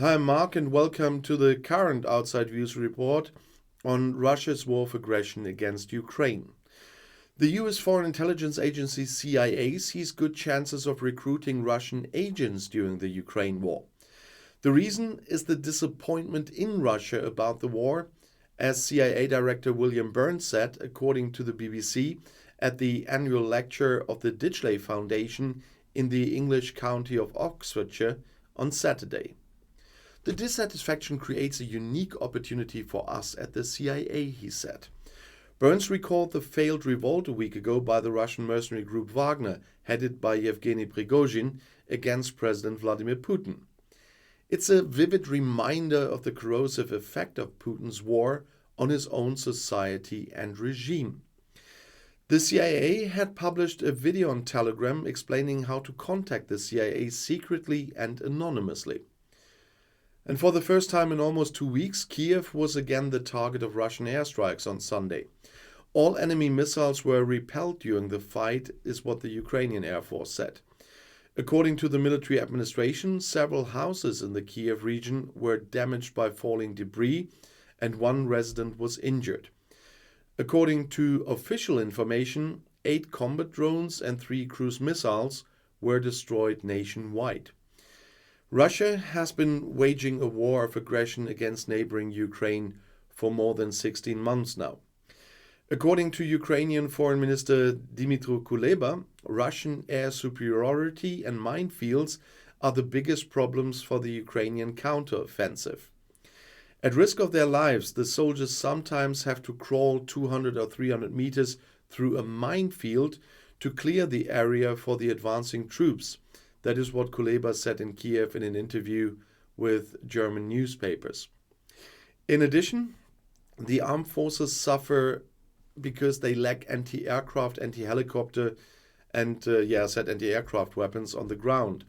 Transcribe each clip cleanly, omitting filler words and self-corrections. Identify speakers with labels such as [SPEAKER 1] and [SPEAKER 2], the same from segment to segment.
[SPEAKER 1] Hi, I'm Mark, and welcome to the current Outside Views report on Russia's war of aggression against Ukraine. The US Foreign Intelligence Agency CIA sees good chances of recruiting Russian agents during the Ukraine war. The reason is the disappointment in Russia about the war, as CIA Director William Burns said, according to the BBC, at the annual lecture of the Ditchley Foundation in the English county of Oxfordshire on Saturday. The dissatisfaction creates a unique opportunity for us at the CIA, he said. Burns recalled the failed revolt a week ago by the Russian mercenary group Wagner, headed by Yevgeny Prigozhin, against President Vladimir Putin. It's a vivid reminder of the corrosive effect of Putin's war on his own society and regime. The CIA had published a video on Telegram explaining how to contact the CIA secretly and anonymously. And for the first time in almost 2 weeks, Kiev was again the target of Russian airstrikes on Sunday. All enemy missiles were repelled during the fight, is what the Ukrainian Air Force said. According to the military administration, several houses in the Kiev region were damaged by falling debris, and one resident was injured. According to official information, 8 combat drones and 3 cruise missiles were destroyed nationwide. Russia has been waging a war of aggression against neighboring Ukraine for more than 16 months now. According to Ukrainian Foreign Minister Dmytro Kuleba, Russian air superiority and minefields are the biggest problems for the Ukrainian counteroffensive. At risk of their lives, the soldiers sometimes have to crawl 200 or 300 meters through a minefield to clear the area for the advancing troops. That is what Kuleba said in Kiev in an interview with German newspapers. In addition, the armed forces suffer because they lack anti-aircraft, anti-helicopter, and anti-aircraft weapons on the ground.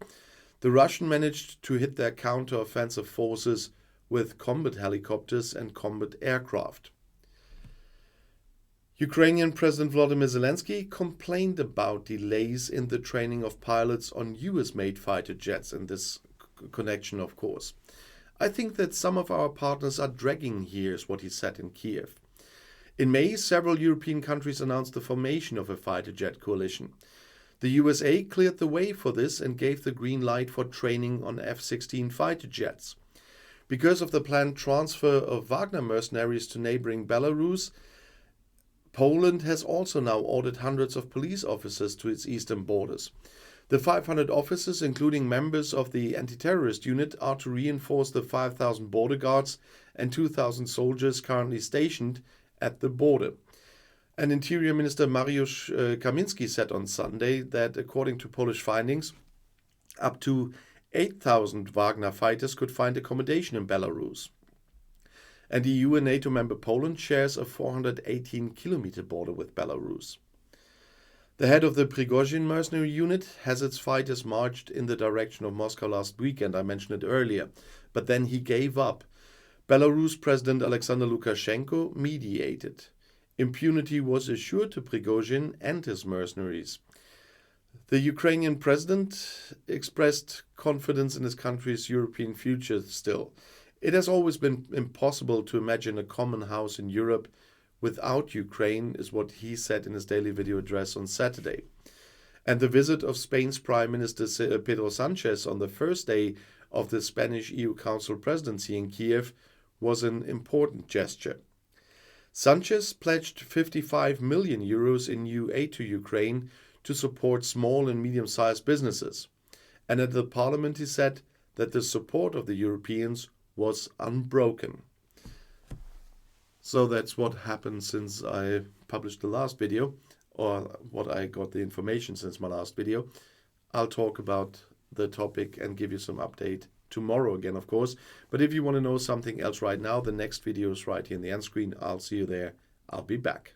[SPEAKER 1] The Russians managed to hit their counter-offensive forces with combat helicopters and combat aircraft. Ukrainian President Volodymyr Zelensky complained about delays in the training of pilots on US-made fighter jets in this connection, of course. I think that some of our partners are dragging here, is what he said in Kiev. In May, several European countries announced the formation of a fighter jet coalition. The USA cleared the way for this and gave the green light for training on F-16 fighter jets. Because of the planned transfer of Wagner mercenaries to neighboring Belarus, Poland has also now ordered hundreds of police officers to its eastern borders. The 500 officers, including members of the anti-terrorist unit, are to reinforce the 5,000 border guards and 2,000 soldiers currently stationed at the border. And Interior Minister Mariusz Kamiński said on Sunday that, according to Polish findings, up to 8,000 Wagner fighters could find accommodation in Belarus. And EU and NATO member Poland shares a 418-kilometer border with Belarus. The head of the Prigozhin mercenary unit has its fighters marched in the direction of Moscow last weekend, I mentioned it earlier, but then he gave up. Belarus President Alexander Lukashenko mediated. Impunity was assured to Prigozhin and his mercenaries. The Ukrainian president expressed confidence in his country's European future still. It has always been impossible to imagine a common house in Europe without Ukraine, is what he said in his daily video address on Saturday. And the visit of Spain's Prime Minister Pedro Sánchez on the first day of the Spanish EU Council presidency in Kiev was an important gesture. Sánchez pledged 55 million euros in new aid to Ukraine to support small and medium-sized businesses. And at the parliament he said that the support of the Europeans was unbroken. So that's what happened since I published the last video, or what I got the information since my last video. I'll talk about the topic and give you some update tomorrow again, of course. But if you want to know something else right now, the next video is right here in the end screen. I'll see you there. I'll be back.